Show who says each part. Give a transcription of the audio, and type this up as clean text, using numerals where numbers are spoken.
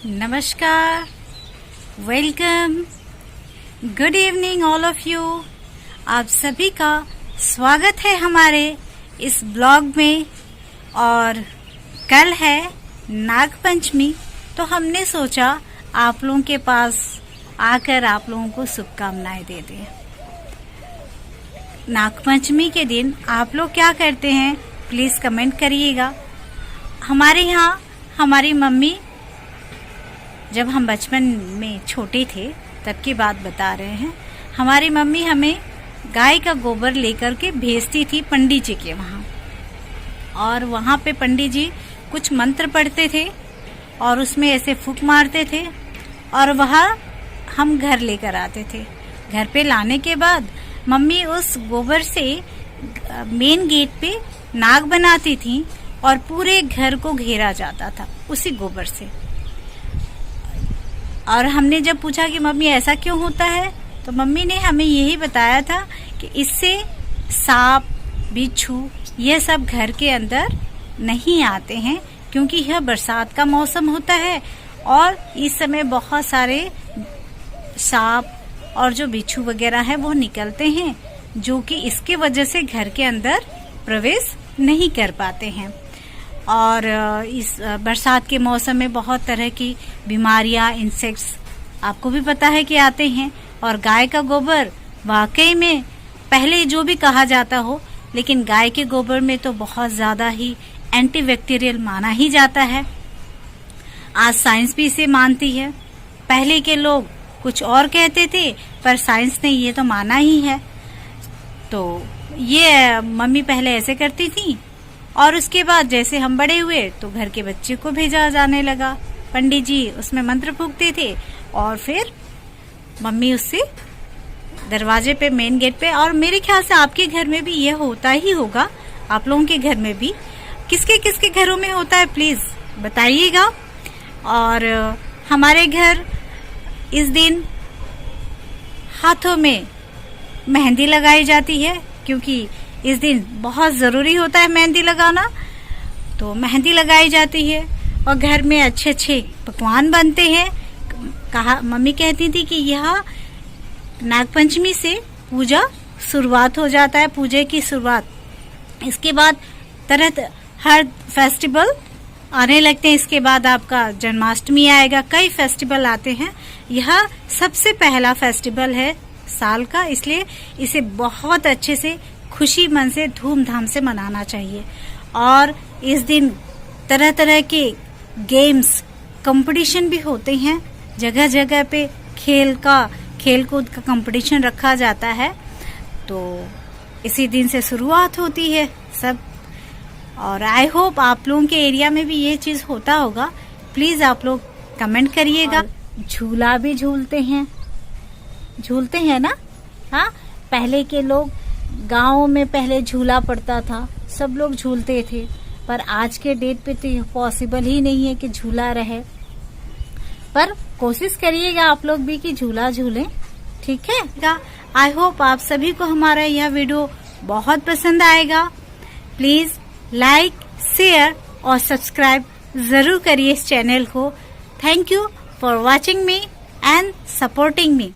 Speaker 1: नमस्कार, welcome, good evening all of you. आप सभी का स्वागत है हमारे इस ब्लॉग में। और कल है नाग पंचमी, तो हमने सोचा आप लोगों के पास आकर आप लोगों को शुभकामनाएं दे दें। नाग पंचमी के दिन आप लोग क्या करते हैं प्लीज कमेंट करिएगा। हमारे यहाँ हमारी मम्मी, जब हम बचपन में छोटे थे तब की बात बता रहे हैं, हमारी मम्मी हमें गाय का गोबर लेकर के भेजती थी पंडित जी के वहाँ, और वहाँ पे पंडित जी कुछ मंत्र पढ़ते थे और उसमें ऐसे फूंक मारते थे और वह हम घर लेकर आते थे। घर पे लाने के बाद मम्मी उस गोबर से मेन गेट पे नाग बनाती थी और पूरे घर को घेरा जाता था उसी गोबर से। और हमने जब पूछा कि मम्मी ऐसा क्यों होता है, तो मम्मी ने हमें यही बताया था कि इससे सांप, बिच्छू ये सब घर के अंदर नहीं आते हैं, क्योंकि यह बरसात का मौसम होता है और इस समय बहुत सारे सांप और जो बिच्छू वगैरह है वो निकलते हैं, जो कि इसके वजह से घर के अंदर प्रवेश नहीं कर पाते हैं। और इस बरसात के मौसम में बहुत तरह की बीमारियां, इंसेक्ट्स आपको भी पता है कि आते हैं। और गाय का गोबर वाकई में पहले जो भी कहा जाता हो, लेकिन गाय के गोबर में तो बहुत ज्यादा ही एंटीबैक्टीरियल माना ही जाता है। आज साइंस भी इसे मानती है। पहले के लोग कुछ और कहते थे, पर साइंस ने ये तो माना ही है। तो ये मम्मी पहले ऐसे करती थी, और उसके बाद जैसे हम बड़े हुए तो घर के बच्चे को भेजा जाने लगा। पंडित जी उसमें मंत्र फूंकते थे और फिर मम्मी उससे दरवाजे पे, मेन गेट पे, और मेरे ख्याल से आपके घर में भी ये होता ही होगा, आप लोगों के घर में भी। किसके किसके घरों में होता है प्लीज बताइएगा। और हमारे घर इस दिन हाथों में मेहंदी लगाई जाती है, क्योंकि इस दिन बहुत जरूरी होता है मेहंदी लगाना। तो मेहंदी लगाई जाती है और घर में अच्छे अच्छे पकवान बनते हैं। मम्मी कहती थी कि यह नागपंचमी से पूजा शुरुआत हो जाता है, पूजा की शुरुआत। इसके बाद हर फेस्टिवल आने लगते हैं। इसके बाद आपका जन्माष्टमी आएगा, कई फेस्टिवल आते हैं। यह सबसे पहला फेस्टिवल है साल का, इसलिए इसे बहुत अच्छे से, खुशी मन से, धूमधाम से मनाना चाहिए। और इस दिन तरह तरह के गेम्स, कंपटीशन भी होते हैं। जगह जगह पे खेल-कूद का कंपटीशन रखा जाता है। तो इसी दिन से शुरुआत होती है सब। और आई होप आप लोगों के एरिया में भी ये चीज होता होगा। प्लीज आप लोग कमेंट करिएगा। झूला भी झूलते हैं ना। हाँ, पहले के लोग गाँव में पहले झूला पड़ता था, सब लोग झूलते थे, पर आज के डेट पे तो पॉसिबल ही नहीं है कि झूला रहे। पर कोशिश करिएगा आप लोग भी कि झूला झूलें, ठीक है। आई होप आप सभी को हमारा यह वीडियो बहुत पसंद आएगा। प्लीज लाइक, शेयर और सब्सक्राइब जरूर करिए इस चैनल को। Thank you for watching me and supporting me.